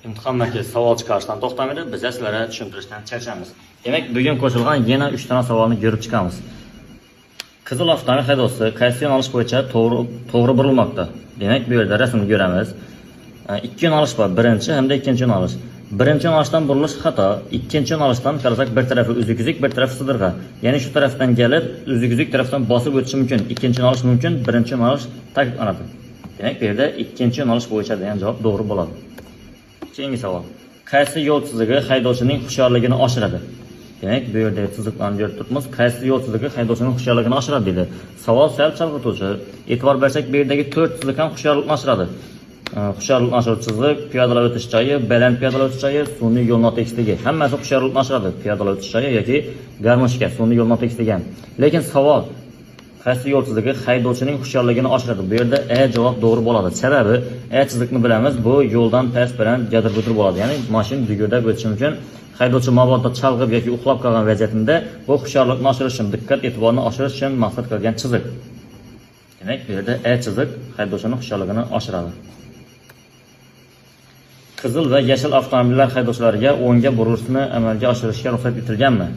imtihon markazi savol chiqarishdan to'xtamaydi, biz sizlarga tushuntirishdan charchamiz. Demak, bugun qo'shilgan yana 3 ta savolni ko'rib chiqamiz. Qizil avtomobil haydovchisi qaysi yo'nalish bo'yicha to'g'ri burilmoqda? Demak, bu yerda rasmni ko'ramiz. Ikki yo'nalish bor, birinchi hamda ikkinchi yo'nalish. Birinchi yo'nalishdan burilish xato, ikkinchi yo'nalishdan qarasak bir tarafi uzuk, bir tarafi sidirg'a. Ya'ni shu tarafdan kelib, uzuk tarafdan bosib o'tishi mumkin. Ikkinchi yo'nalish mumkin, birinchi yo'nalish ta'kidlanadi. Demak, bu yerda ikkinchi yo'nalish bo'yicha degan javob to'g'ri bo'ladi. Keyingi savol. Qaysi yo'l chizig'i haydovchining hushyorligini oshiradi? Demak, bu yerda chiziqlarni ko'rib turibmiz. Qaysi yo'l chizig'i haydovchining hushyorligini oshiradi dedi. Savol sal chalg'ituvchi. E'tibor bersak, bu yerdagi 4 chiziq ham hushyorlikni oshiradi. Hushyorlikni oshiruvchi chiziq, piyodalar o'tish joyi, baland piyodalar o'tish joyi, sun'iy yo'lning tekisligi. Hammasi hushyorlikni oshiradi. Piyodalar o'tish joyi yoki garmoshka, sun'iy yo'lning tekisligi ham. Lekin savol qaysi yo'l chizig'i haydovchining hushyorligini oshiradi? Bu yerda javob to'g'ri bo'ladi. Sababi chiziqni bilamiz, bu yo'ldan past bilan jadir-budir bo'ladi. Ya'ni mashina dugurda o'tishi mumkin. Haydovchi mabodo chalg'ib yoki uxlab qolgan vaziyatida bu hushyorlikni oshirish uchun, diqqat e'tiborni oshirish uchun maqsad qilgan chiziq. Demak, bu yerda chiziq haydovchining hushyorligini oshiradi. Qizil va yashil avtomobillar haydovchilariga o'ngga burilishni amalga oshirishga ruxsat etilganmi?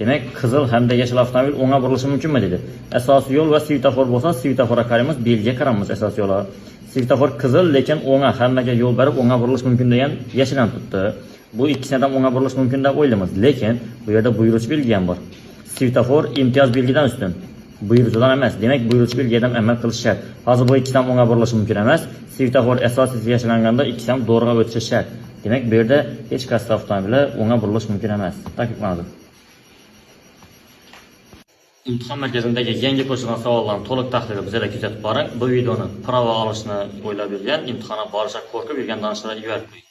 Demak, qizil hamda yashil avtomobil o'ngga burilishi mumkinmi dedi. Asosiy yo'l va svetofor bo'lsa, svetoforga qaraymiz, belgiga qaraymiz asosiy yo'lga. Svetofor qizil, lekin o'ngga hammaga yo'l berib o'ngga burilish mumkin degan yashirin tutdi. Bu ikkisidan o'ngga burilish mumkin deb o'ylaymiz, lekin bu yerda buyuruvchi belgi ham bor. Svetofor imtiyoz belgidan ustun, buyuruvchidan emas. Demak, buyuruvchi belgidan amal qilish shart. Hozir bu ikkisidan o'ngga burilish mumkin emas. Svetofor asosiysi yashilanganda ikkisi ham to'g'riga o'tishi shart. Demak, bu yerda hech qaysi avtomobillar o'ngga burilish mumkin emas. Ta'kidlanadi. Imtihon markazidagi yangi qo'shilgan savollarning to'liq tahlili bizga kuzatib boring. Bu videoni prova olishni o'ylab yurgan, imtihonga borishga qo'rqib yurgan donishlar yuborib qo'ying.